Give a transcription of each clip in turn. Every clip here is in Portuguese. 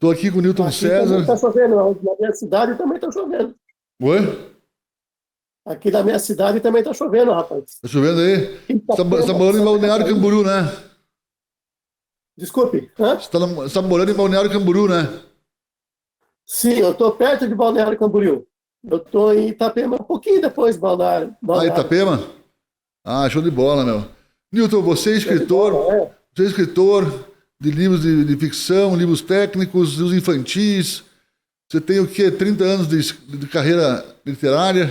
Estou aqui com o Newton Aqui também César. está chovendo, na minha cidade também está chovendo. Oi? Aqui na minha cidade também está chovendo, rapaz. Tá chovendo aí? Você tá Itapema, morando em Santa Balneário Catarina. Camboriú, né? Desculpe, hã? Você tá morando em Balneário Camboriú, né? Sim, eu estou perto de Balneário Camboriú. Eu estou em Itapema, um pouquinho depois de Balneário. Ah, Balneário. Itapema? Ah, show de bola, meu. Newton, Show de bola, é. você é escritor de livros de ficção, livros técnicos, livros infantis. Você tem o quê? 30 anos de carreira literária.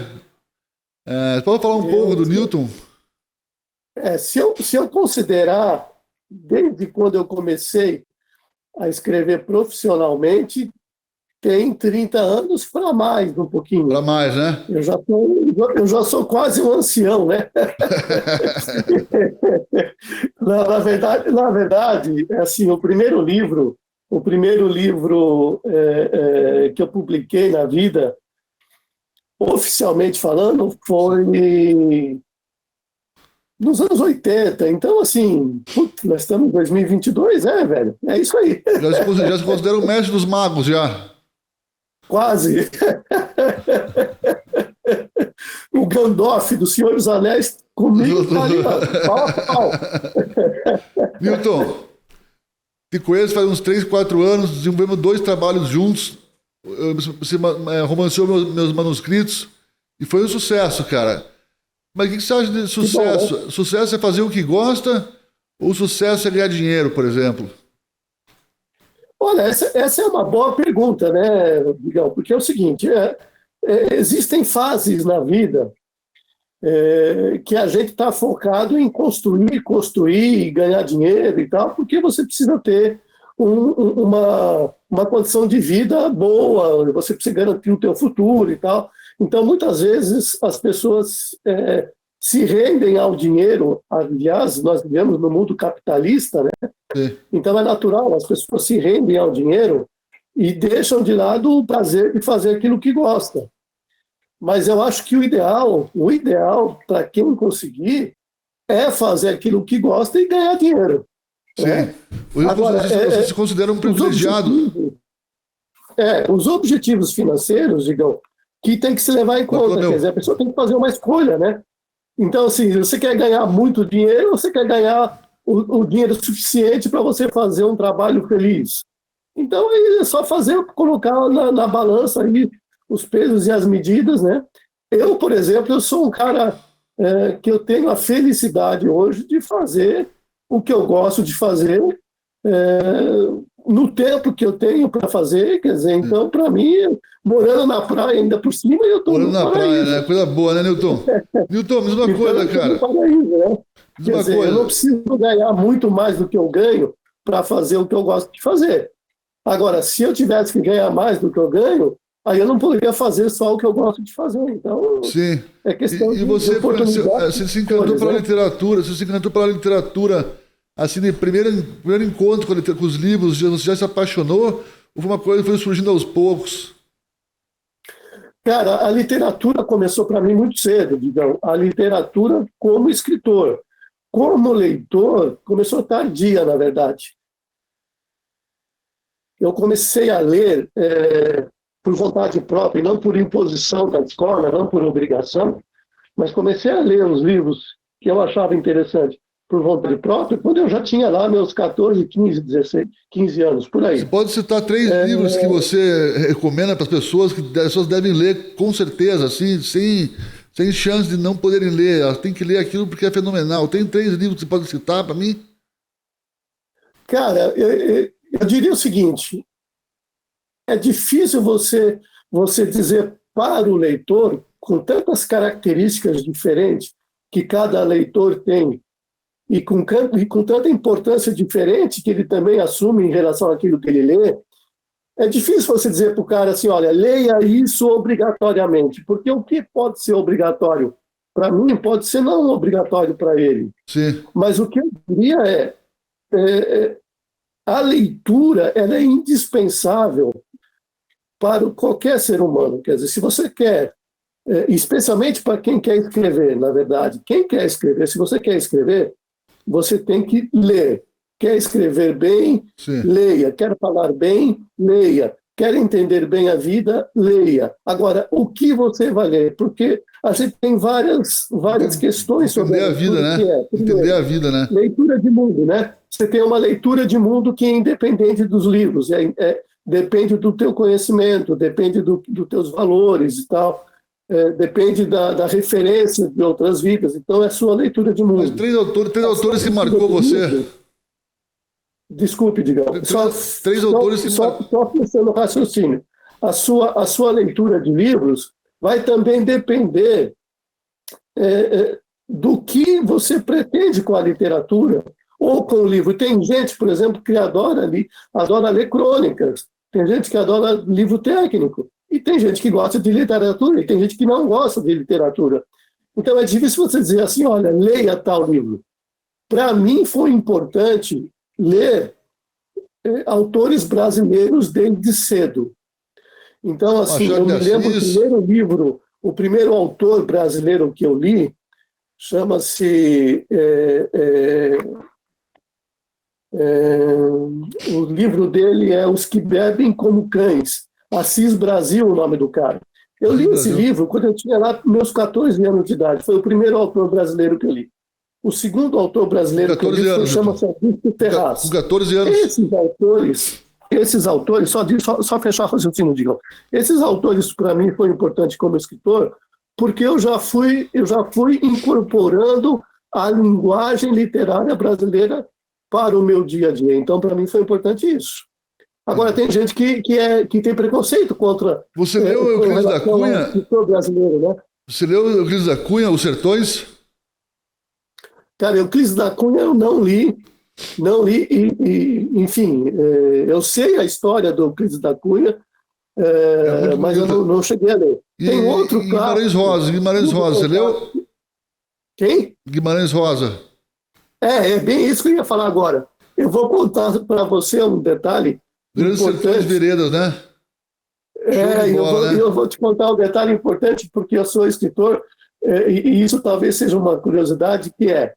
Pode falar um pouco Eu, do Newton? se eu considerar, desde quando eu comecei a escrever profissionalmente, tem 30 anos para mais, um Para pouquinho. mais, né? Eu já sou quase um ancião, né? Na verdade, é assim, o primeiro livro que eu publiquei na vida, oficialmente falando, foi nos anos 80. Então, assim, putz, nós estamos em 2022, velho? É isso aí, Já se considera o mestre dos magos, já. quase. O Gandalf do Senhor dos Anéis comigo tá ali, ó, pau a pau. Newton, te conheço faz uns 3, 4 anos, desenvolvemos 2 trabalhos juntos. Você romanceou meus manuscritos e foi um sucesso, cara. Mas o que você acha de Que bom, né? sucesso? Sucesso é fazer o que gosta ou sucesso é ganhar dinheiro, por exemplo? Olha, essa é uma boa pergunta, né, Miguel? Porque é o seguinte, existem fases na vida que a gente está focado em construir, ganhar dinheiro e tal, porque você precisa ter uma condição de vida boa, você precisa garantir o teu futuro e tal. Então, muitas vezes, as pessoas se rendem ao dinheiro. Aliás, nós vivemos no mundo capitalista, né? Sim, Então, é natural, as pessoas se rendem ao dinheiro e deixam de lado o prazer de fazer aquilo que gosta. Mas eu acho que o ideal para quem conseguir é fazer aquilo que gosta e ganhar dinheiro, sim. né? Agora, Você se considera um os privilegiado. objetivos, os objetivos financeiros, digam, que tem que se levar em conta, quer Bartolomeu, dizer, a pessoa tem que fazer uma escolha, né? Então, assim, você quer ganhar muito dinheiro ou você quer ganhar o dinheiro suficiente para você fazer um trabalho feliz? Então, aí é só fazer, colocar na balança aí os pesos e as medidas, né? Eu, por exemplo, eu sou um cara que eu tenho a felicidade hoje de fazer o que eu gosto de fazer no tempo que eu tenho para fazer, quer dizer, então, para mim, morando na praia ainda por cima, eu estou morando no na praia, né? paraíso. Coisa boa, né, Newton? Newton, diz uma Então, coisa, eu estou no cara. paraíso, né? Diz Quer uma dizer, eu não coisa. preciso ganhar muito mais do que eu ganho para fazer o que eu gosto de fazer. Agora, se eu tivesse que ganhar mais do que eu ganho, aí eu não poderia fazer só o que eu gosto de fazer. Então, Sim. é questão E de você conheceu, oportunidade você de se encantou escolhas, pela né? literatura, você se encantou pela literatura, assim, de primeiro encontro com os livros, você já se apaixonou, ou foi uma coisa que foi surgindo aos poucos? Cara, a literatura começou para mim muito cedo, digamos. A literatura como escritor. Como leitor, começou tardia, na verdade. Eu comecei a ler por vontade própria, e não por imposição da escola, não por obrigação, mas comecei a ler os livros que eu achava interessante por vontade própria, quando eu já tinha lá meus 14, 15, 16, 15 anos, por Você aí. pode citar 3 livros que você recomenda para as pessoas, que as pessoas devem ler com certeza, assim, sem chance de não poderem ler. Elas têm que ler aquilo porque é fenomenal. Tem 3 livros que você pode citar para mim? Cara, eu diria o seguinte: é difícil você dizer para o leitor, com tantas características diferentes que cada leitor tem, e com tanta importância diferente que ele também assume em relação àquilo que ele lê, é difícil você dizer para o cara assim, olha, leia isso obrigatoriamente, porque o que pode ser obrigatório para mim pode ser não obrigatório para ele. Sim, Mas o que eu diria é a leitura ela é indispensável para qualquer ser humano. Quer dizer, se você quer, especialmente para quem quer escrever, na verdade, quem quer escrever, se você quer escrever, você tem que ler. Quer escrever bem? Sim. Leia. Quer falar bem? Leia. Quer entender bem a vida? Leia. Agora, o que você vai ler? Porque a gente tem várias questões sobre Entender a vida, né? primeiro, Entender a vida, né? leitura de mundo, né? Você tem uma leitura de mundo que é independente dos livros, depende do teu conhecimento, depende dos teus valores e tal, depende da referência de outras vidas. Então, é sua leitura de mundo. Mas três autores que marcou você. Desculpe, Digão. Três autores que só pensando no raciocínio. A sua leitura de livros vai também depender do que você pretende com a literatura ou com o livro. Tem gente, por exemplo, que adora ler crônicas, tem gente que adora livro técnico, e tem gente que gosta de literatura, e tem gente que não gosta de literatura. Então é difícil você dizer assim, olha, leia tal livro. Para mim foi importante ler autores brasileiros desde cedo. Então, assim, eu me lembro o primeiro autor brasileiro que eu li chama-se... o livro dele é Os que Bebem como Cães. Assis Brasil, o nome do cara. Eu li esse livro quando eu tinha lá meus 14 anos de idade. Foi o primeiro autor brasileiro que eu li. O segundo autor brasileiro que eu li chama-se Augusto Terraço. Com 14 anos. Esses autores, só fechar o raciocínio, digam. Esses autores, para mim, foram importantes como escritor, porque eu já fui incorporando a linguagem literária brasileira para o meu dia a dia. Então, para mim, foi importante isso. Agora, tem gente que tem preconceito contra... Você leu Euclides da Cunha? Brasileiro, né? Você leu Euclides da Cunha, Os Sertões? Cara, Euclides da Cunha eu não li, enfim, eu sei a história do Euclides da Cunha, mas eu não cheguei a ler. Tem outro cara... Guimarães Rosa, você leu? Quem? Guimarães Rosa. É bem isso que eu ia falar agora. Eu vou contar para você um detalhe Grandes Sertões Veredas, né? Eu vou te contar um detalhe importante, porque eu sou escritor, e isso talvez seja uma curiosidade, que é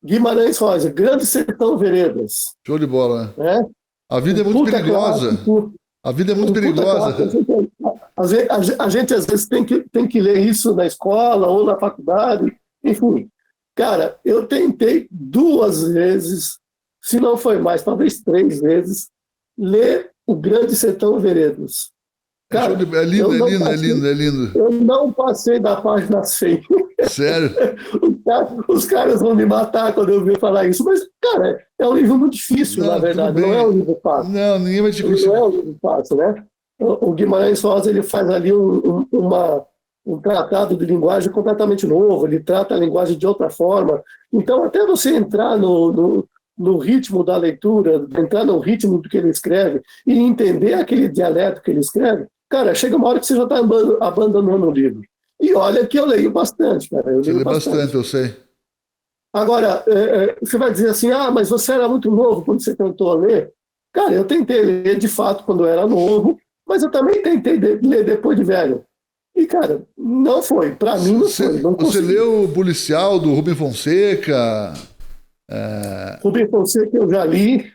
Guimarães Rosa, Grande Sertão Veredas. Show de bola, né? A vida é muito perigosa. A vida é muito perigosa. A gente às vezes tem que ler isso na escola ou na faculdade, enfim. Cara, eu tentei 2 vezes, se não foi mais, talvez 3 vezes, ler o Grande Sertão Veredas. Cara, é lindo. Eu não passei da página 100. Sério? Os caras vão me matar quando eu ouvir falar isso. Mas, cara, é um livro muito difícil, na verdade. Não é um livro fácil. Não, ninguém vai te conseguir. Não é um livro fácil, né? O Guimarães Rosa, ele faz ali um tratado de linguagem completamente novo. Ele trata a linguagem de outra forma. Então, até você entrar no ritmo da leitura, entrar no ritmo do que ele escreve e entender aquele dialeto que ele escreve, cara, chega uma hora que você já está abandonando o livro. E olha que eu leio bastante, cara. Você lê bastante, eu sei. Agora, você vai dizer assim, mas você era muito novo quando você tentou ler. Cara, eu tentei ler de fato quando eu era novo, mas eu também tentei ler depois de velho. E, cara, não foi. Para mim, não foi. Você leu O Policial, do Rubem Fonseca? Rubem Fonseca eu já li,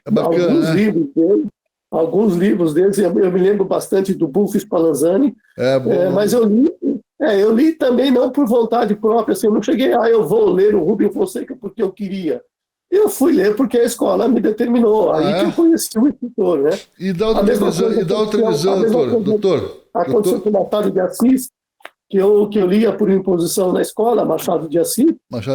alguns livros deles, eu me lembro bastante do Bulfo Spallanzani, mas eu li também não por vontade própria, assim, eu não cheguei, eu vou ler o Rubem Fonseca porque eu queria. Eu fui ler porque a escola me determinou, aí que eu conheci o escritor, né? E dá o televisão, doutor. Aconteceu com Machado de Assis, que eu lia por imposição na escola, Machado de Assis. Mas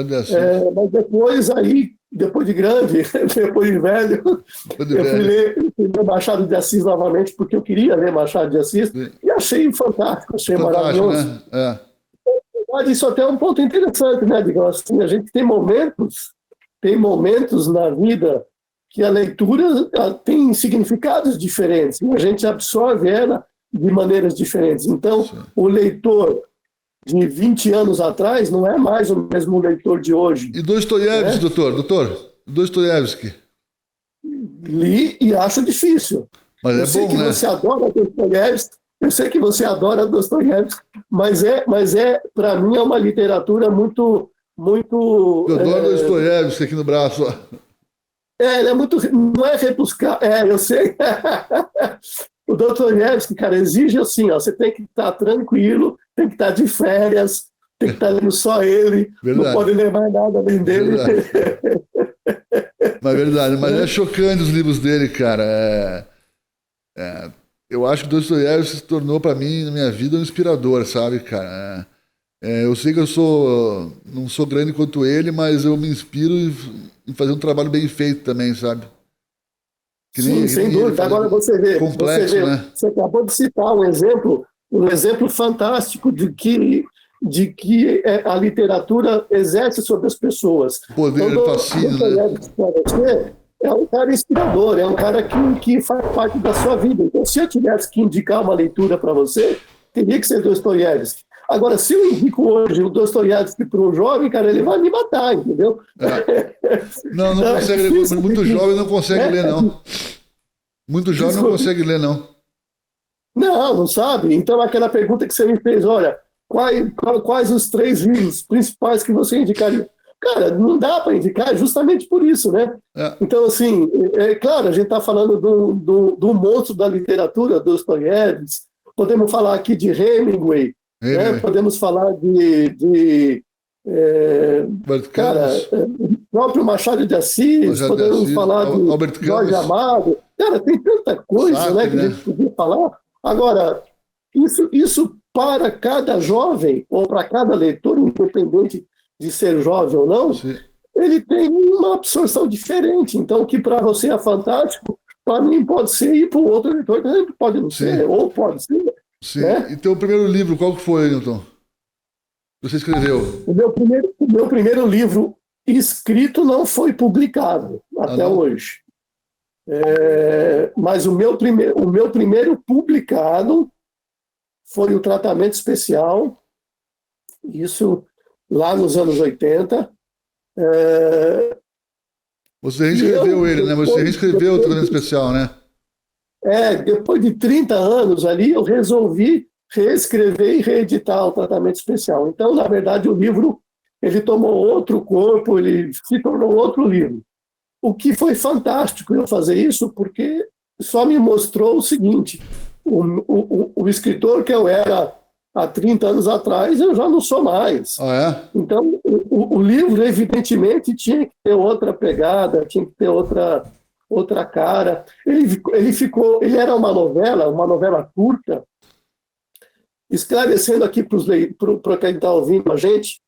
depois de grande, depois de velho, eu fui ler Machado de Assis novamente, porque eu queria ler Machado de Assis, e achei fantástico, achei maravilhoso. Né? Isso até é um ponto interessante, né, digamos assim, a gente tem momentos na vida que a leitura tem significados diferentes, e a gente absorve ela de maneiras diferentes. Então, o leitor de 20 anos atrás não é mais o mesmo leitor de hoje. E Dostoiévski, doutor? Dostoiévski. Li e acho difícil. Mas eu sei bom, que né? Você adora Dostoiévski, eu sei que você adora Dostoiévski, mas para mim é uma literatura muito... Eu adoro Dostoiévski aqui no braço. Ele é muito. Não é rebuscar. Eu sei. O Dostoiévski, cara, exige assim, ó, você tem que estar tranquilo, tem que estar de férias, tem que estar lendo só ele, Verdade. não pode ler mais nada além dele. Mas é chocante os livros dele, cara. Eu acho que Dostoiévski se tornou para mim, na minha vida, um inspirador, sabe, cara? Eu sei que não sou grande quanto ele, mas eu me inspiro em fazer um trabalho bem feito também, sabe? Sim, sem dúvida. Agora você vê, né? Você acabou de citar um exemplo fantástico de que a literatura exerce sobre as pessoas. Poder, fascínio, né? Você é um cara inspirador, é um cara que faz parte da sua vida. Então, se eu tivesse que indicar uma leitura para você, teria que ser Dostoiévski. Agora, se eu indico hoje o Dostoiévski para um jovem, cara, ele vai me matar, entendeu? Não consegue ler. Muito jovem não consegue ler, não. Muito jovem não consegue ler, não. Não sabe. Então, aquela pergunta que você me fez, olha, quais os 3 livros principais que você indicaria? Cara, não dá para indicar justamente por isso, né? Então, assim, claro, a gente está falando do monstro da literatura, Dostoiévski, podemos falar aqui de Hemingway, né? Podemos falar de o próprio Machado de Assis, podemos falar de Jorge Amado. Cara, tem tanta coisa, né, que a gente podia falar. Agora, isso para cada jovem, ou para cada leitor, independente de ser jovem ou não, sim, ele tem uma absorção diferente. Então, o que para você é fantástico, para mim pode ser, e para o outro leitor pode não ser, ou pode ser. Sim. Né? E teu primeiro livro, qual que foi, Newton? Você escreveu? O meu primeiro livro escrito não foi publicado até hoje. Mas o meu primeiro publicado foi o Tratamento Especial, isso lá nos anos 80. Você reescreveu ele, né? Você reescreveu o Tratamento Especial, né? Depois de 30 anos ali, eu resolvi reescrever e reeditar o Tratamento Especial. Então, na verdade, o livro ele tomou outro corpo, ele se tornou outro livro. O que foi fantástico eu fazer isso, porque só me mostrou o seguinte: o escritor que eu era há 30 anos atrás, eu já não sou mais. Então, o livro, evidentemente, tinha que ter outra pegada, tinha que ter outra cara. Ele era uma novela curta, esclarecendo aqui para quem está ouvindo a gente,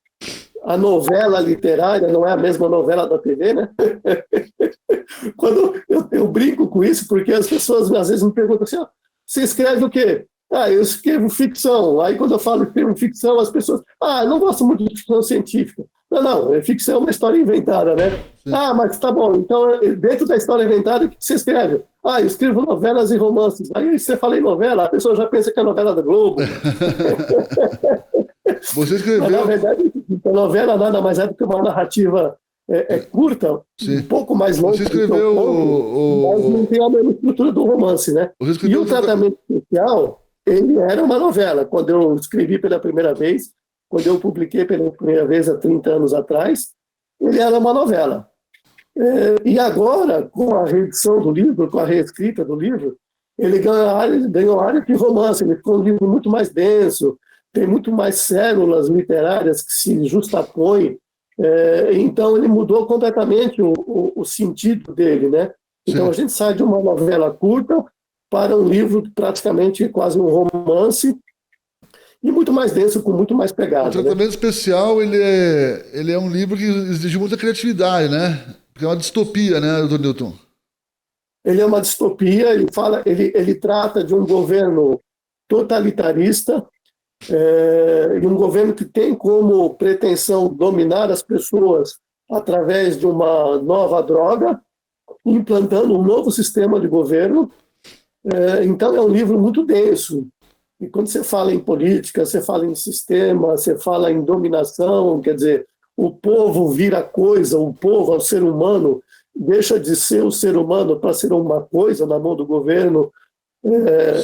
a novela literária não é a mesma novela da TV, né? Quando eu brinco com isso, porque as pessoas às vezes me perguntam assim, você escreve o quê? Eu escrevo ficção. Aí quando eu falo que escrevo ficção, as pessoas, eu não gosto muito de ficção científica. Não, ficção é uma história inventada, né? Sim. Mas tá bom, então dentro da história inventada, o que você escreve? Eu escrevo novelas e romances. Aí você fala em novela, a pessoa já pensa que é novela da Globo. Você escreveu... Mas, na verdade, a novela nada mais é do que uma narrativa curta, sim, um pouco mais longa. Você escreveu mas não tem a mesma estrutura do romance, né? E o Tratamento Especial, ele era uma novela. Quando eu escrevi pela primeira vez, quando eu publiquei pela primeira vez há 30 anos atrás, ele era uma novela. E agora, com a reedição do livro, com a reescrita do livro, ele ganhou área de romance, ele ficou um livro muito mais denso, tem muito mais células literárias que se justapõem, então ele mudou completamente o sentido dele, né? Então a gente sai de uma novela curta para um livro praticamente quase um romance, e muito mais denso, com muito mais pegada. O Tratamento Especial, ele é um livro que exige muita criatividade, né? Porque é uma distopia, né, doutor Newton? Ele é uma distopia, ele trata de um governo totalitarista, e um governo que tem como pretensão dominar as pessoas através de uma nova droga, implantando um novo sistema de governo. Então é um livro muito denso. E quando você fala em política, você fala em sistema, você fala em dominação, quer dizer, o povo vira coisa, o povo, o ser humano, deixa de ser o ser humano para ser uma coisa na mão do governo.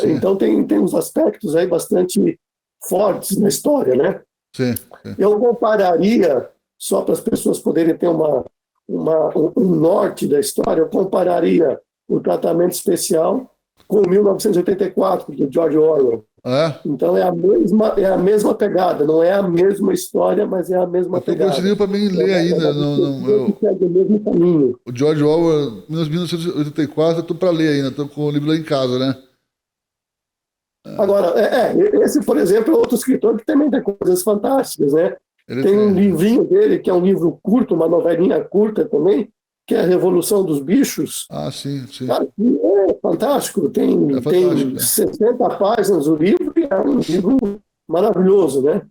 Então tem uns aspectos aí bastante fortes na história, né? Sim. Eu compararia, só para as pessoas poderem ter uma um norte da história, eu compararia o Tratamento Especial com 1984, de George Orwell. Então é a mesma pegada, não é a mesma história, mas é a mesma pegada. Eu estou para mim ler ainda. O mesmo caminho. O George Orwell, 1984, eu estou para ler ainda, estou com o livro lá em casa, né? Agora, esse, por exemplo, é outro escritor que também tem coisas fantásticas, né? Tem um livrinho dele, que é um livro curto, uma novelinha curta também, que é a Revolução dos Bichos. Sim. Cara, é fantástico. Tem 60 páginas o livro e é um livro maravilhoso, né?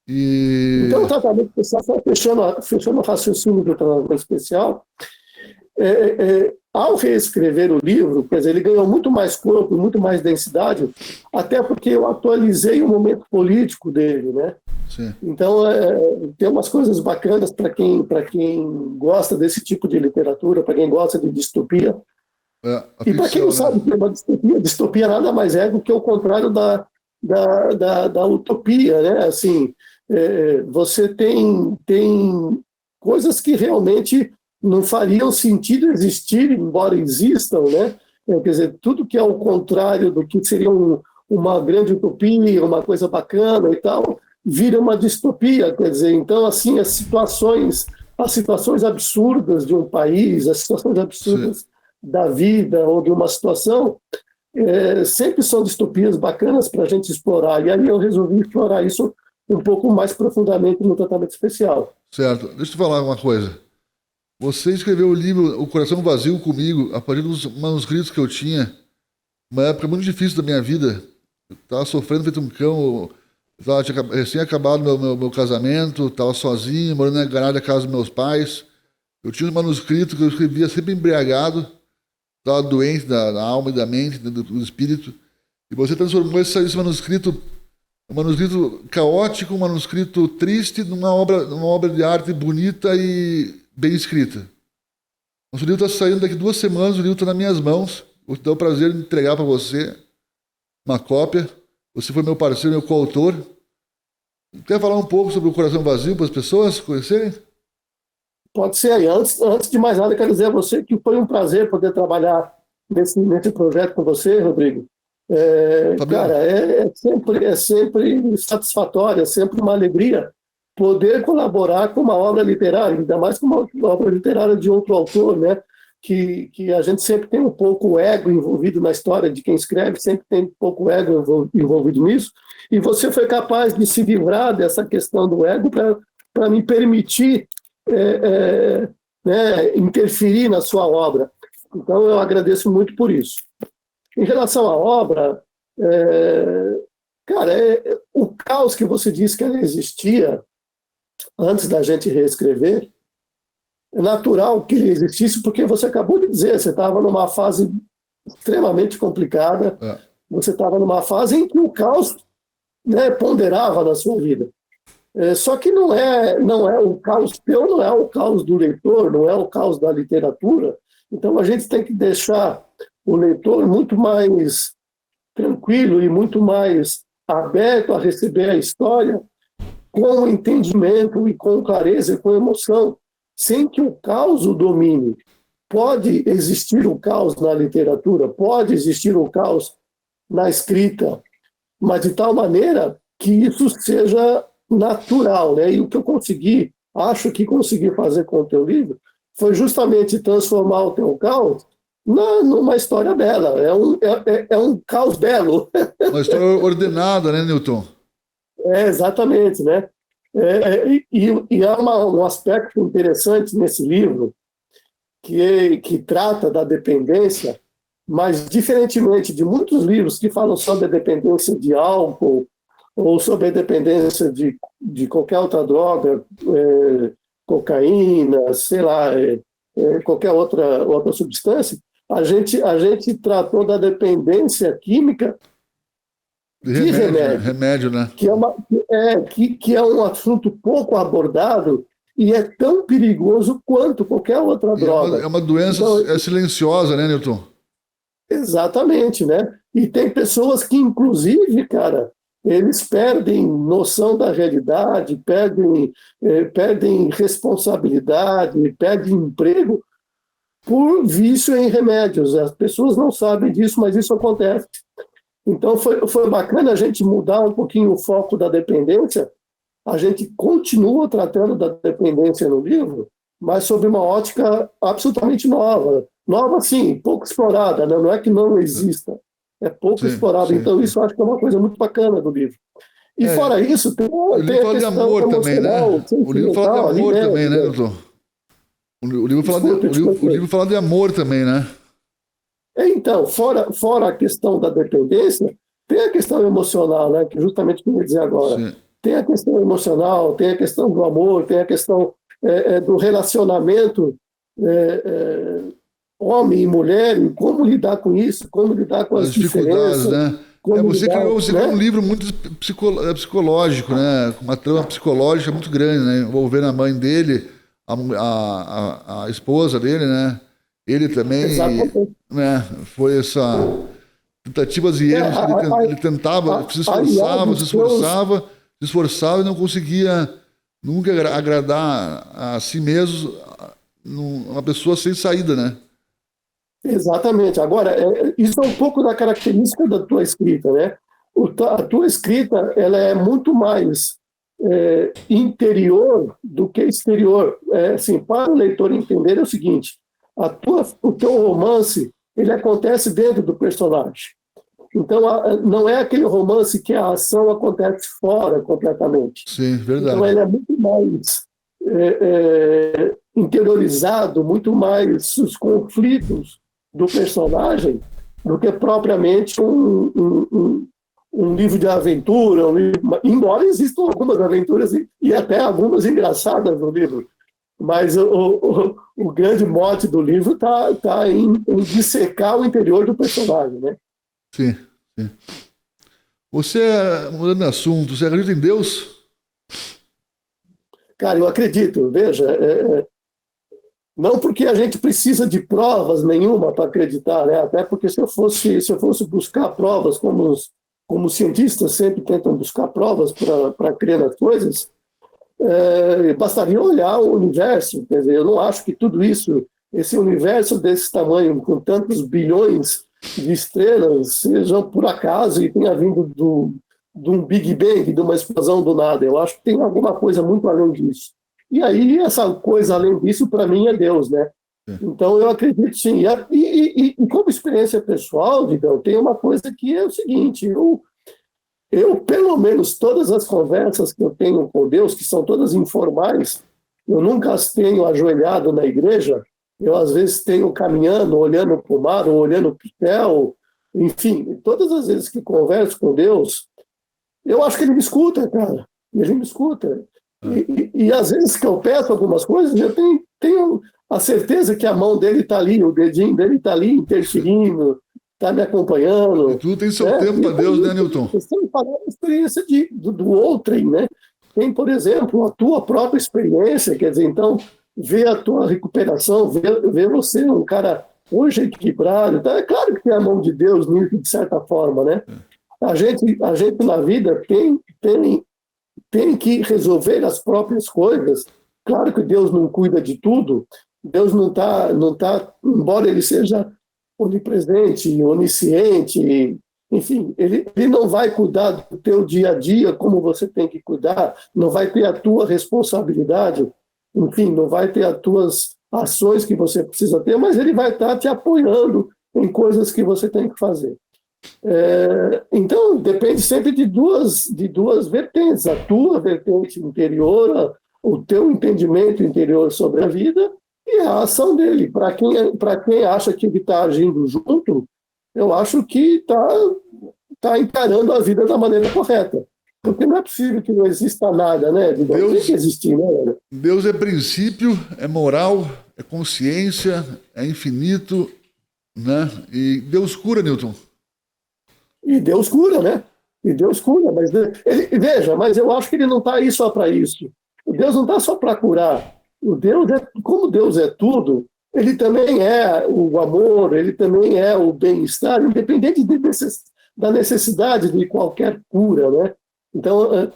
Então, o tratamento especial, fechando o raciocínio do tratamento especial, ao reescrever o livro, quer dizer, ele ganhou muito mais corpo, muito mais densidade, até porque eu atualizei o momento político dele, né? Sim. Então, tem umas coisas bacanas para quem gosta desse tipo de literatura, para quem gosta de distopia. E para quem não sabe o que é uma distopia nada mais é do que o contrário da utopia, né? Assim, você tem coisas que realmente não fariam sentido existir, embora existam, né? Quer dizer, tudo que é o contrário do que seria uma grande utopia, uma coisa bacana e tal, vira uma distopia, quer dizer, então, assim, as situações absurdas de um país, as situações absurdas da vida ou de uma situação, sempre são distopias bacanas para a gente explorar, e aí eu resolvi explorar isso um pouco mais profundamente no tratamento especial. Certo. Deixa eu te falar uma coisa. Você escreveu o livro O Coração Vazio comigo a partir dos manuscritos que eu tinha, uma época muito difícil da minha vida. Eu estava sofrendo feito um cão, tinha recém acabado meu casamento, estava sozinho, morando na garagem da casa dos meus pais. Eu tinha um manuscrito que eu escrevia sempre embriagado, estava doente da alma e da mente, do espírito. E você transformou esse manuscrito, um manuscrito caótico, um manuscrito triste, numa obra de arte bonita e bem escrita. Nosso livro está saindo daqui 2 semanas, o livro está nas minhas mãos. Vou te dar o prazer de entregar para você uma cópia. Você foi meu parceiro, meu coautor. Quer falar um pouco sobre o Coração Vazio para as pessoas conhecerem? Pode ser aí. Antes de mais nada, quero dizer a você que foi um prazer poder trabalhar nesse projeto com você, Rodrigo. Cara, é sempre satisfatório, é sempre uma alegria poder colaborar com uma obra literária, ainda mais com uma obra literária de outro autor, né? Que a gente sempre tem um pouco ego envolvido na história de quem escreve, sempre tem um pouco ego envolvido nisso, e você foi capaz de se livrar dessa questão do ego para me permitir interferir na sua obra. Então, eu agradeço muito por isso. Em relação à obra, cara, o caos que você disse que ela existia antes da gente reescrever, é natural que ele existisse, porque você acabou de dizer, você estava numa fase extremamente complicada, você estava numa fase em que o caos, né, ponderava na sua vida. Só que não é o caos teu, não é o caos do leitor, não é o caos da literatura. Então a gente tem que deixar o leitor muito mais tranquilo e muito mais aberto a receber a história com entendimento e com clareza e com emoção, sem que o caos o domine. Pode existir o caos na literatura, pode existir o caos na escrita, mas de tal maneira que isso seja natural, né? E o que eu acho que consegui fazer com o teu livro, foi justamente transformar o teu caos numa história bela. É um caos belo. Uma história ordenada, né, Newton? Exatamente, né? E há um aspecto interessante nesse livro que trata da dependência, mas diferentemente de muitos livros que falam sobre a dependência de álcool ou sobre a dependência de qualquer outra droga, cocaína, sei lá, qualquer outra substância, a gente tratou da dependência química de remédio, né? Que é um assunto pouco abordado e é tão perigoso quanto qualquer outra droga. É uma doença silenciosa, né, Newton? Exatamente, né? E tem pessoas que, inclusive, cara, eles perdem noção da realidade, perdem responsabilidade, perdem emprego por vício em remédios. As pessoas não sabem disso, mas isso acontece. Então, foi bacana a gente mudar um pouquinho o foco da dependência. A gente continua tratando da dependência no livro, mas sob uma ótica absolutamente nova. Nova, sim, pouco explorada, né? Não é que não exista, é pouco explorada. Então, isso eu acho que é uma coisa muito bacana do livro. E fora isso, tem o livro fala de amor também, né? O livro fala de amor também, né, doutor? O livro fala de amor também, né? Então, fora a questão da dependência, tem a questão emocional, né? Que justamente o que eu ia dizer agora. Sim. Tem a questão emocional, tem a questão do amor, tem a questão do relacionamento homem e mulher, e como lidar com isso, como lidar com as dificuldades, né? Você criou um livro muito psicológico, né? Com uma trama psicológica muito grande, né? Envolvendo a mãe dele, a esposa dele, né? Ele também, né? Foi essa tentativas e erros que ele tentava, se esforçava e não conseguia nunca agradar a si mesmo, uma pessoa sem saída, né? Exatamente. Agora, isso é um pouco da característica da tua escrita, né? A tua escrita, ela é muito mais interior do que exterior. Assim, para o leitor entender é o seguinte: o teu romance, ele acontece dentro do personagem. Então, não é aquele romance que a ação acontece fora completamente. Sim, verdade. Então, ele é muito mais interiorizado, muito mais os conflitos do personagem do que propriamente um livro de aventura, embora existam algumas aventuras e até algumas engraçadas no livro. Mas o grande mote do livro está em dissecar o interior do personagem, né? Sim, sim. Você, mudando de assunto, você acredita em Deus? Cara, eu acredito. Veja, não porque a gente precisa de provas nenhuma para acreditar, né? Até porque se eu fosse buscar provas, como os cientistas sempre tentam buscar provas para crer nas coisas, bastaria olhar o universo. Quer dizer, eu não acho que tudo isso, esse universo desse tamanho, com tantos bilhões de estrelas, sejam por acaso e tenha vindo de um Big Bang, de uma explosão do nada. Eu acho que tem alguma coisa muito além disso. E aí, essa coisa além disso, para mim, é Deus, né? Então, eu acredito sim. E como experiência pessoal, Digão, tem uma coisa que é o seguinte: eu, pelo menos, todas as conversas que eu tenho com Deus, que são todas informais, eu nunca as tenho ajoelhado na igreja. Eu, às vezes, tenho caminhando, olhando para o mar, ou olhando para o céu. Enfim, todas as vezes que converso com Deus, eu acho que ele me escuta, cara. Ele me escuta. E às vezes que eu peço algumas coisas, eu tenho a certeza que a mão dele está ali, o dedinho dele está ali interferindo, está me acompanhando. E tudo tem seu tempo para Deus, né, Newton? Você tem que falar a experiência do outrem, né? Tem, por exemplo, a tua própria experiência, quer dizer, então, ver a tua recuperação, ver você um cara hoje equilibrado. Então, é claro que tem a mão de Deus nisso, de certa forma, né? A gente na vida tem que resolver as próprias coisas. Claro que Deus não cuida de tudo. Deus não tá, embora ele seja onipresente, onisciente, enfim, ele não vai cuidar do teu dia a dia como você tem que cuidar, não vai ter a tua responsabilidade, enfim, não vai ter as tuas ações que você precisa ter, mas ele vai estar te apoiando em coisas que você tem que fazer. Então, depende sempre de duas vertentes: a tua vertente interior, o teu entendimento interior sobre a vida e a ação dele. Para quem acha que ele está agindo junto, eu acho que está encarando a vida da maneira correta. Porque não é possível que não exista nada, né? Deus tem que existir, né? Deus é princípio, é moral, é consciência, é infinito, né? E Deus cura, Newton. E Deus cura, né? E Deus cura, mas veja, mas eu acho que ele não está aí só para isso. O Deus não está só para curar. Como Deus é tudo, ele também é o amor, ele também é o bem-estar, independente da necessidade de qualquer cura, né? Então,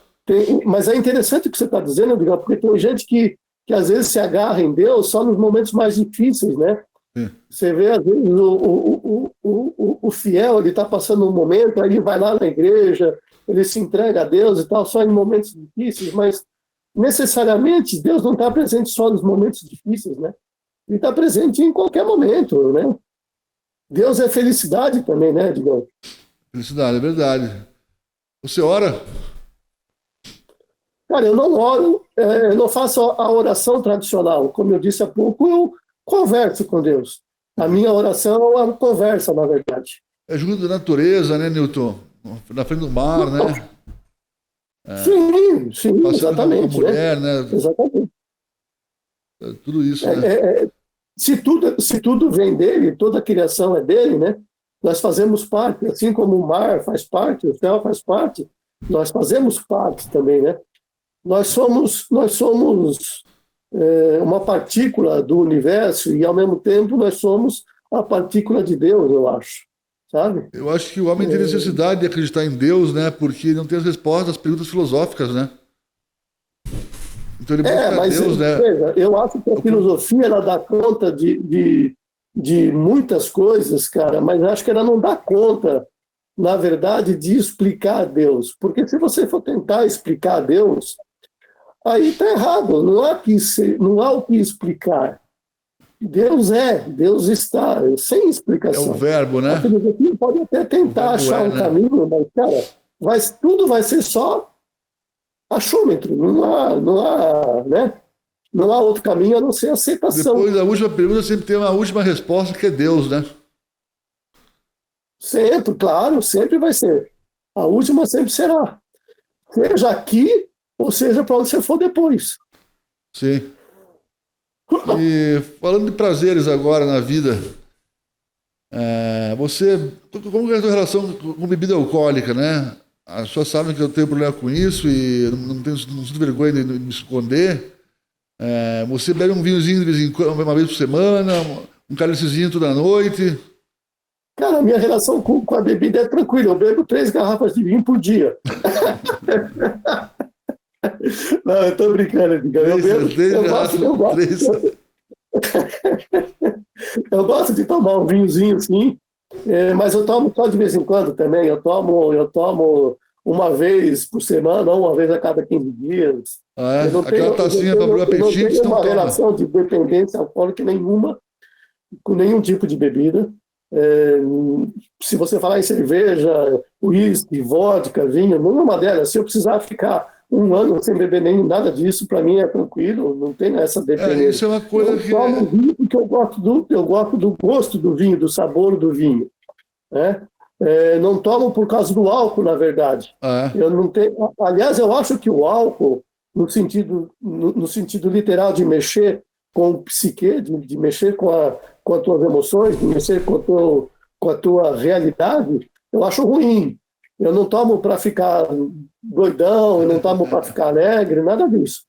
mas é interessante o que você está dizendo, Edgar, porque tem gente que às vezes se agarra em Deus só nos momentos mais difíceis, né? Você vê, às vezes, o fiel, ele está passando um momento, aí ele vai lá na igreja, ele se entrega a Deus e tal, só em momentos difíceis, mas necessariamente Deus não está presente só nos momentos difíceis, né? Ele está presente em qualquer momento, né? Deus é felicidade também, né, Edgar? Felicidade, é verdade. Você ora? Cara, eu não oro, eu não faço a oração tradicional. Como eu disse há pouco, eu converso com Deus. A minha oração é uma conversa, na verdade. É junto da natureza, né, Newton? Na frente do mar, né? Sim, exatamente. Com a mulher, né? Exatamente. Tudo isso, né? Se tudo vem dele, toda a criação é dele, né? Nós fazemos parte, assim como o mar faz parte, o céu faz parte, nós fazemos parte também, né? Nós somos uma partícula do universo e, ao mesmo tempo, nós somos a partícula de Deus, eu acho, sabe? Eu acho que o homem tem necessidade de acreditar em Deus, né? Porque não tem as respostas às perguntas filosóficas, né? Então ele busca mas Deus, né? Veja, eu acho que a filosofia ela dá conta de muitas coisas, cara, mas acho que ela não dá conta, na verdade, de explicar Deus. Porque se você for tentar explicar Deus, aí está errado, não há o que explicar. Deus está, sem explicação. É o verbo, né? A filosofia pode até tentar achar um caminho, mas, cara, tudo vai ser só achômetro, não há, né? Não há outro caminho a não ser aceitação. Depois da última pergunta sempre tem uma última resposta que é Deus, né? Sempre, claro, sempre vai ser. A última sempre será. Seja aqui, ou seja para onde você for depois. Sim. E falando de prazeres agora na vida, como é a sua relação com bebida alcoólica, né? As pessoas sabem que eu tenho problema com isso e não sinto vergonha de me esconder. Você bebe um vinhozinho de vez em quando, uma vez por semana, um cálicezinho toda noite? Cara, a minha relação com a bebida é tranquila. Eu bebo 3 garrafas de vinho por dia. Não, eu tô brincando, eu gosto de tomar um vinhozinho, sim, mas eu tomo só de vez em quando também. Eu tomo uma vez por semana, ou uma vez a cada 15 dias. Aquela tacinha para abrir o apetite, eu não tenho uma relação de dependência alcoólica nenhuma, com nenhum tipo de bebida. Se você falar em cerveja, uísque, vodka, vinho, nenhuma delas. Se eu precisar ficar um ano sem beber nem nada disso, para mim é tranquilo, não tem essa dependência. Isso é uma coisa eu tomo vinho porque eu gosto do gosto do vinho, do sabor do vinho, né? Não tomo por causa do álcool, na verdade. Eu não tenho. Aliás, eu acho que o álcool, no sentido literal de mexer com o psique, de mexer com as tuas emoções, de mexer com a tua realidade, eu acho ruim. Eu não tomo para ficar doidão, eu não tomo para ficar alegre, nada disso.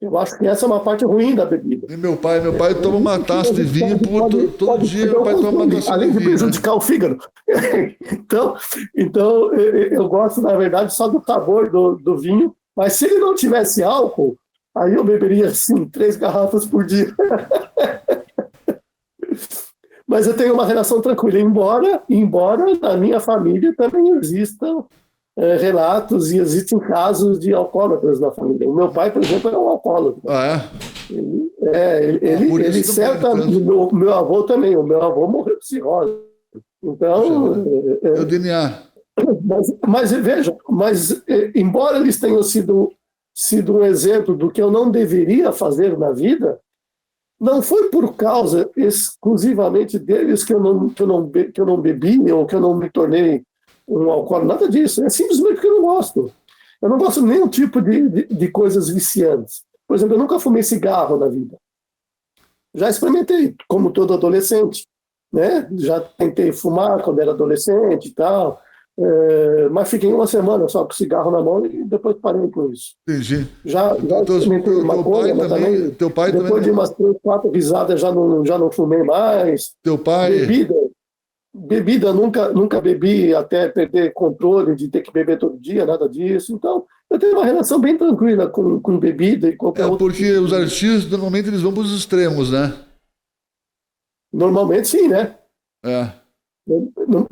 Eu acho que essa é uma parte ruim da bebida. E meu pai toma uma taça de vinho todo dia, meu pai toma uma taça além de de vinho. prejudicar o fígado. Então, eu gosto, na verdade, só do sabor do vinho, mas se ele não tivesse álcool, aí eu beberia, assim, 3 garrafas por dia. Mas eu tenho uma relação tranquila, embora na minha família também existam relatos e existem casos de alcoólatras na família. O meu pai, por exemplo, é um alcoólatra. Ele certamente, o meu avô também, o meu avô morreu de cirrose. Então... É o DNA. Mas veja, embora eles tenham sido um exemplo do que eu não deveria fazer na vida, não foi por causa exclusivamente deles que eu não bebi ou que eu não me tornei um alcoólatra, nada disso. É simplesmente porque eu não gosto. Eu não gosto de nenhum tipo de coisas viciantes. Por exemplo, eu nunca fumei cigarro na vida. Já experimentei, como todo adolescente, né? Já tentei fumar quando era adolescente e tal. Mas fiquei uma semana só com cigarro na mão e depois parei com isso. Entendi. Já experimentei maconha, mas também, depois de umas 3, 4 risadas já não fumei mais. Teu pai... Bebida. Bebida, nunca bebi até perder controle de ter que beber todo dia, nada disso. Então, eu tenho uma relação bem tranquila com bebida e qualquer outro Porque tipo os de... artistas, normalmente, eles vão para os extremos, né? Normalmente, sim, né? É.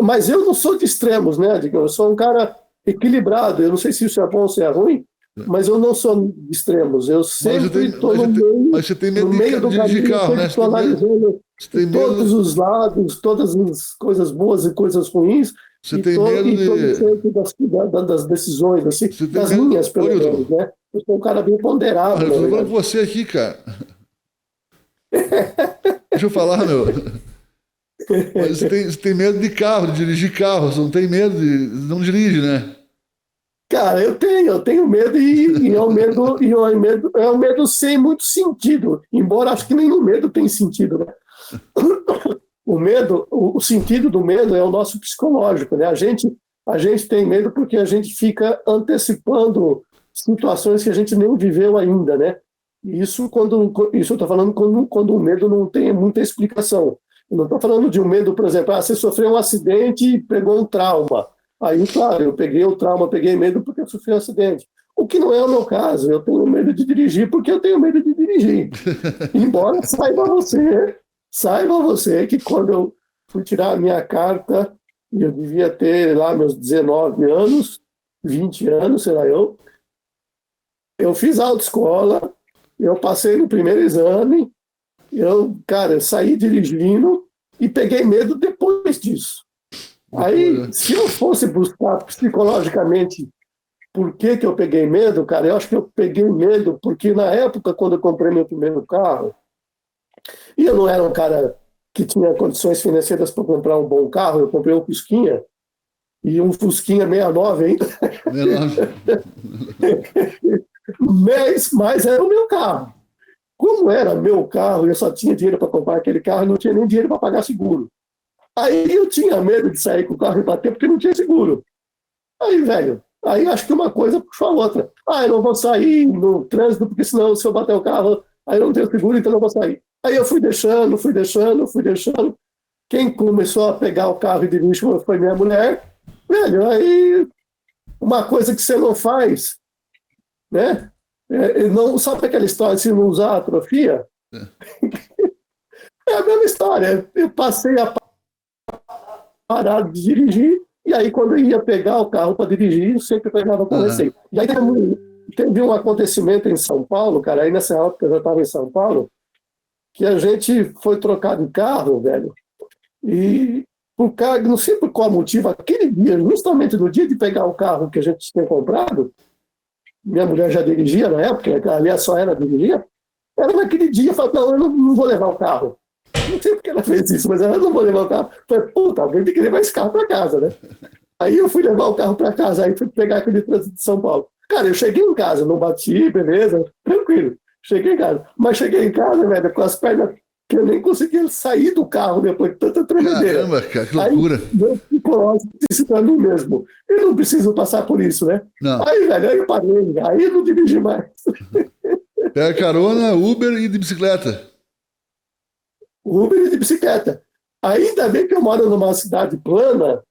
Mas eu não sou de extremos, né? Eu sou um cara equilibrado. Eu não sei se isso é bom ou se é ruim, mas eu não sou de extremos. Eu Mas você sempre tem, estou no meio, mas você tem no medo meio do de caminho, carro, sempre né? estou analisando Você tem todos medo, os lados, todas as coisas boas e coisas ruins, você tem medo e estou no de. centro das decisões, assim, Você tem das medo. minhas, Ô, pelo menos, Nilton, né? Eu sou um cara bem ponderado, eu na tô falando com verdade. você aqui, cara. Deixa eu falar, meu. Mas você tem medo de carro, de dirigir carro, você não tem medo de. Não dirige, né? Cara, eu tenho medo é um medo sem muito sentido, embora acho que nenhum medo tem sentido, né? O sentido do medo é o nosso psicológico, né? A gente tem medo porque a gente fica antecipando situações que a gente nem viveu ainda, né? Isso eu estou falando quando o medo não tem muita explicação. Eu não estou falando de um medo, por exemplo, você sofreu um acidente e pegou um trauma. Aí, claro, eu peguei o trauma, peguei medo porque eu sofri um acidente. O que não é o meu caso, eu tenho medo de dirigir porque eu tenho medo de dirigir. Embora saiba você que quando eu fui tirar a minha carta, eu devia ter lá meus 19 anos, 20 anos, sei lá eu fiz autoescola, eu passei no primeiro exame, cara, eu saí dirigindo e peguei medo depois disso. Depois, Aí, né? se eu fosse buscar psicologicamente por que que eu peguei medo, cara, eu acho que eu peguei medo porque na época, quando eu comprei meu primeiro carro, e eu não era um cara que tinha condições financeiras para comprar um bom carro, eu comprei um Fusquinha, e um Fusquinha 69 ainda, Menor. mas era o meu carro. Como era meu carro, eu só tinha dinheiro para comprar aquele carro, não tinha nem dinheiro para pagar seguro. Aí eu tinha medo de sair com o carro e bater porque não tinha seguro. Aí, velho, aí acho que uma coisa puxou a outra. Eu não vou sair no trânsito porque senão se eu bater o carro, aí eu não tenho seguro, então eu não vou sair. Aí eu fui deixando, fui deixando, fui deixando. Quem começou a pegar o carro e dirigir foi minha mulher. Velho, aí uma coisa que você não faz, né? Não, sabe aquela história, se não usar atrofia? É a mesma história. Eu passei a parar de dirigir, e aí quando eu ia pegar o carro para dirigir, eu sempre pegava com Aham. receio. E aí teve um acontecimento em São Paulo, cara, aí nessa época eu já estava em São Paulo, que a gente foi trocar de carro, velho, e não sei por qual motivo, aquele dia, justamente no dia de pegar o carro que a gente tinha comprado, minha mulher já dirigia na época, aliás, só ela dirigia, ela naquele dia falou, não, eu não vou levar o carro. Não sei porque ela fez isso, mas ela não vou levar o carro. Eu falei, puta, alguém tem que levar esse carro para casa, né? Aí eu fui levar o carro para casa, aí fui pegar aquele trânsito de São Paulo. Cara, eu cheguei em casa, não bati, beleza, tranquilo. Cheguei em casa. Mas cheguei em casa, velho, com as pernas que eu nem conseguia sair do carro depois de tanta tremedeira. Caramba, cara, que Aí loucura. meu psicológico disse para mim mesmo, eu não preciso passar por isso, né? Não. Aí, velho, aí eu parei, aí eu não dirigi mais. Pega carona, Uber e de bicicleta. Uber e de bicicleta. Ainda bem que eu moro numa cidade plana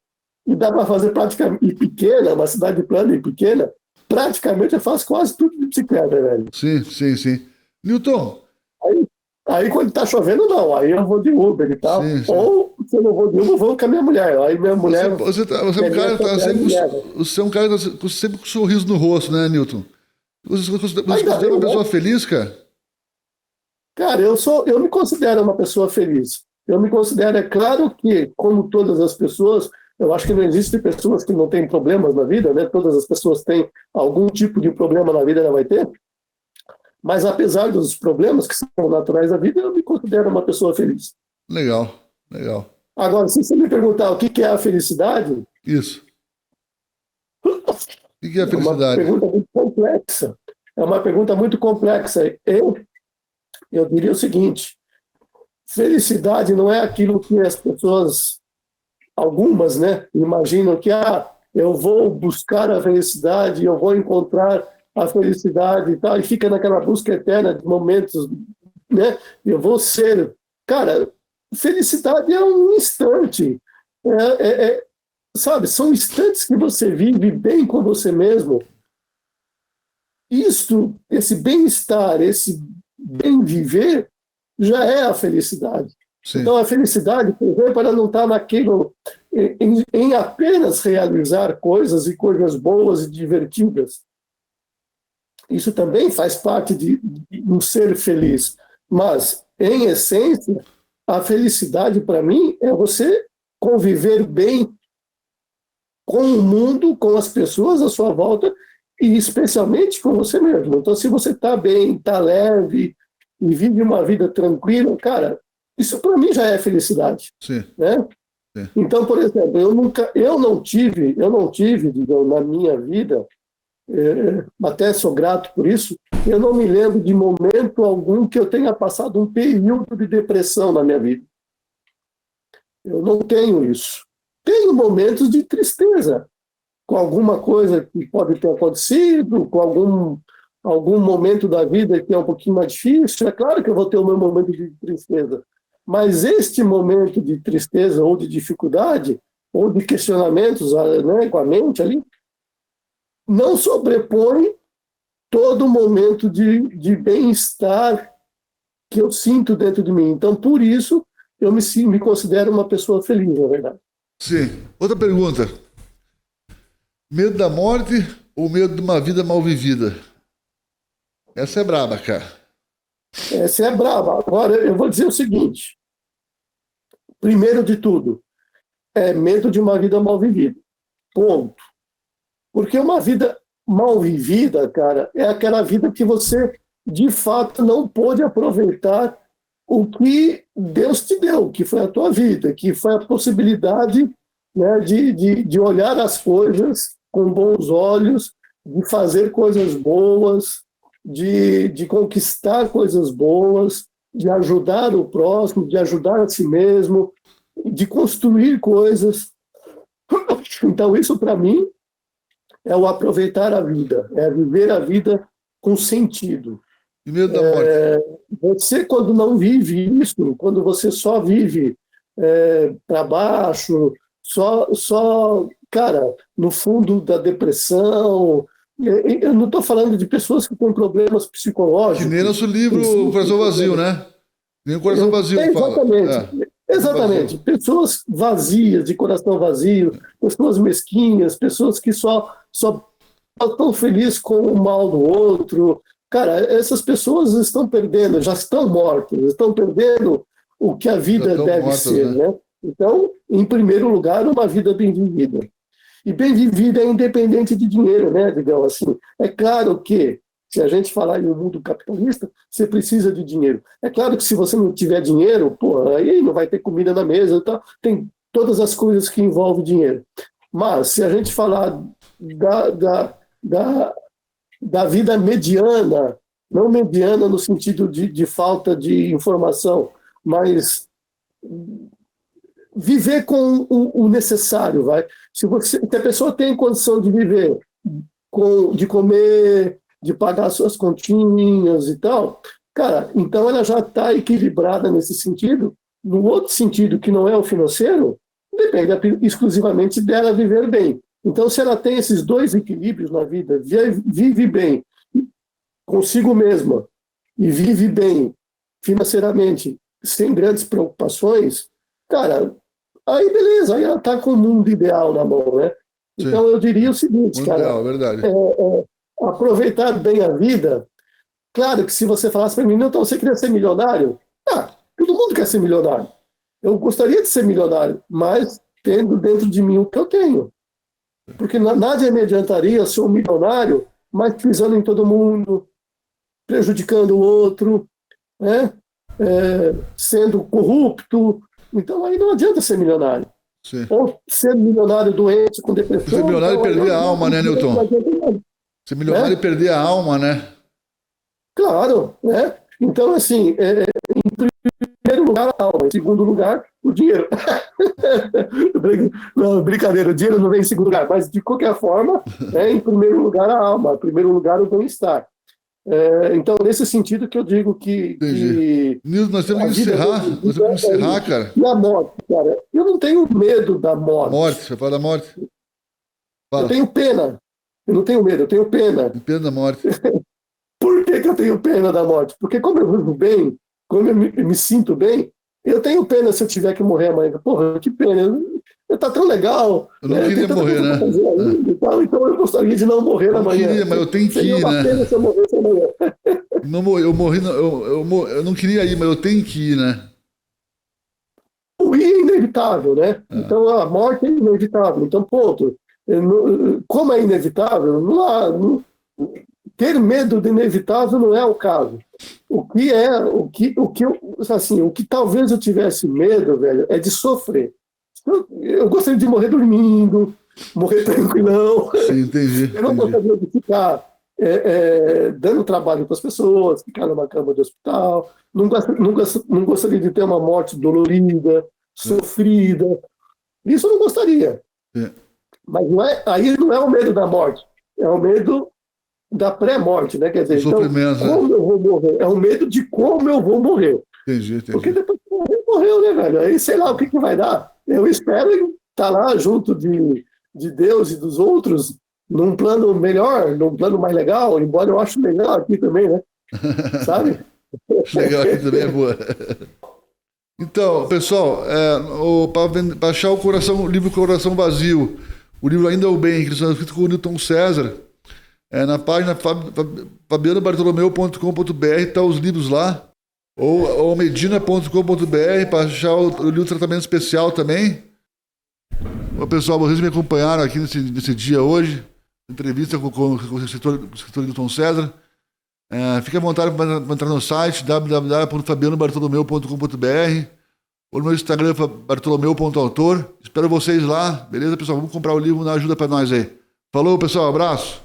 e dá para fazer praticamente, e pequena, uma cidade plana e pequena, praticamente eu faço quase tudo de bicicleta, velho. Sim, sim, sim. Newton, Aí, aí quando tá chovendo, não, aí eu vou de Uber e tal. sim, sim. Ou se eu não vou de Uber, eu vou com a minha mulher. Aí minha mulher, Você é que um é minha cara que tá companheira, sempre, me leva. você é um cara que tá sempre com um sorriso no rosto, né, Newton? Você se Ainda considera bem, uma né? pessoa feliz, cara? Cara, eu me considero uma pessoa feliz. Eu me considero, é claro que, como todas as pessoas, eu acho que não existem pessoas que não têm problemas na vida, né? Todas as pessoas têm algum tipo de problema na vida, ela vai ter. Mas apesar dos problemas que são naturais da vida, eu me considero uma pessoa feliz. Legal, legal. Agora, se você me perguntar o que é a felicidade, Isso. O que é a é uma felicidade? pergunta muito complexa. É uma pergunta muito complexa. Eu diria o seguinte: felicidade não é aquilo que as pessoas, algumas, né, imaginam que eu vou buscar a felicidade, eu vou encontrar a felicidade e tal, e fica naquela busca eterna de momentos, né? Eu vou ser. Cara, felicidade é um instante. Sabe, são instantes que você vive bem com você mesmo. Isto, esse bem-estar, esse bem viver, já é a felicidade. Sim. Então, a felicidade, por exemplo, ela não está naquilo, em apenas realizar coisas e coisas boas e divertidas. Isso também faz parte de um ser feliz. Mas, em essência, a felicidade, para mim, é você conviver bem com o mundo, com as pessoas à sua volta e especialmente com você mesmo. Então, se você está bem, está leve e vive uma vida tranquila, cara, isso para mim já é felicidade. Sim. Né? Sim. Então, por exemplo, eu não tive, digamos, na minha vida, até sou grato por isso, eu não me lembro de momento algum que eu tenha passado um período de depressão na minha vida. Eu não tenho isso. Tenho momentos de tristeza, com alguma coisa que pode ter acontecido, com algum momento da vida que é um pouquinho mais difícil. É claro que eu vou ter o meu momento de tristeza, mas este momento de tristeza ou de dificuldade, ou de questionamentos, né, com a mente ali, não sobrepõe todo o momento de bem-estar que eu sinto dentro de mim. Então, por isso, eu me considero uma pessoa feliz, na verdade. Sim. Outra pergunta. Medo da morte ou medo de uma vida mal vivida? Essa é braba, cara. Essa é braba. Agora, eu vou dizer o seguinte. Primeiro de tudo, é medo de uma vida mal vivida. Ponto. Porque uma vida mal vivida, cara, é aquela vida que você, de fato, não pôde aproveitar o que Deus te deu, que foi a tua vida, que foi a possibilidade, né, de olhar as coisas com bons olhos, de fazer coisas boas, de conquistar coisas boas, de ajudar o próximo, de ajudar a si mesmo, de construir coisas. Então, isso, para mim, é o aproveitar a vida, é viver a vida com sentido. E medo da morte? Você, quando não vive isso, quando você só vive para baixo, só, cara, no fundo da depressão. Eu não estou falando de pessoas que têm problemas psicológicos. Que nem nosso livro Coração Vazio, né? Nem o Coração Vazio exatamente. fala. Exatamente. Pessoas vazias, de coração vazio, pessoas mesquinhas, pessoas que só estão felizes com o mal do outro. Cara, essas pessoas estão perdendo, já estão mortas, estão perdendo o que a vida deve mortas, ser, né? Então, em primeiro lugar, uma vida bem vivida. E bem vivida é independente de dinheiro, né, digamos assim. É claro que, se a gente falar em um mundo capitalista, você precisa de dinheiro. É claro que se você não tiver dinheiro, pô, aí não vai ter comida na mesa, tá? Tem todas as coisas que envolvem dinheiro. Mas, se a gente falar da vida mediana, não mediana no sentido de falta de informação, mas viver com o necessário, vai. Se a pessoa tem condição de viver, de comer, de pagar suas continhas e tal, cara, então ela já está equilibrada nesse sentido. No outro sentido, que não é o financeiro, depende exclusivamente dela viver bem. Então, se ela tem esses dois equilíbrios na vida, vive bem consigo mesma e vive bem financeiramente, sem grandes preocupações, cara, aí beleza, aí ela está com o mundo ideal na mão, né? Sim. Então, eu diria o seguinte, muito cara, ideal, verdade. Aproveitar bem a vida. Claro que se você falasse para mim, não, então você queria ser milionário? Todo mundo quer ser milionário. Eu gostaria de ser milionário, mas tendo dentro de mim o que eu tenho. Porque nada me adiantaria ser um milionário, mas pisando em todo mundo, prejudicando o outro, né? Sendo corrupto. Então aí não adianta ser milionário. Sim. Ou ser milionário doente, com depressão. Ser milionário e perder a alma, né, Newton? Ser milionário e perder a alma, né? Claro, né? Então, assim, em primeiro lugar, a alma. Em segundo lugar, o dinheiro. Não, brincadeira, o dinheiro não vem em segundo lugar, mas de qualquer forma, em primeiro lugar, a alma. Em primeiro lugar, o bem-estar. Então, nesse sentido que eu digo Entendi. que Nilson, nós temos a que vida encerrar. Nós temos que encerrar, cara. e a morte, cara. Eu não tenho medo da Morte, morte. você fala da morte? Eu Fala. tenho pena. Eu não tenho medo, eu tenho pena. Pena da morte. Por que que eu tenho pena da morte? Porque como eu vivo bem, como eu me sinto bem, eu tenho pena se eu tiver que morrer amanhã. Porra, que pena. Tá tão legal. Eu não Tem queria tanta morrer, coisa para né? fazer ainda e tal, então eu gostaria de não morrer Eu não amanhã. queria, mas eu tenho que Seria ir, uma né? pena se eu morresse amanhã. Não, eu morri, eu não queria ir, mas eu tenho que ir, né? O ir é inevitável, né? É. Então a morte é inevitável. Então, ponto. Como é inevitável, ter medo do inevitável não é o caso. O que talvez eu tivesse medo, velho, é de sofrer. Eu gostaria de morrer dormindo, morrer tranquilão. Sim, entendi, Eu não entendi. gostaria de ficar dando trabalho para as pessoas, ficar numa cama de hospital. Não gostaria de ter uma morte dolorida, sofrida. Isso eu não gostaria. É. Mas aí não é o medo da morte, é o medo da pré-morte, né? Quer O dizer, então, sofrimento, né? como eu vou morrer? É o medo de como eu vou morrer. Entendi, Porque entendi. depois que morrer, morreu, né, velho? Aí sei lá o que, que vai dar. Eu espero estar lá junto de Deus e dos outros num plano melhor, num plano mais legal, embora eu acho legal aqui também, né? Sabe? Legal aqui também é boa. Então, pessoal, para achar o livro Coração Vazio, o livro Ainda é o Bem, que é escrito com o Newton César, na página fabianobartolomeu.com.br, está os livros lá, ou medina.com.br, para achar o livro Tratamento Especial também. Bom, pessoal, vocês me acompanharam aqui nesse dia hoje, entrevista com o escritor Newton César. Fique à vontade para entrar no site www.fabianobartolomeu.com.br ou no meu Instagram, bartolomeu.autor. Espero vocês lá, beleza, pessoal? Vamos comprar o livro, dá ajuda para nós aí. Falou, pessoal, abraço!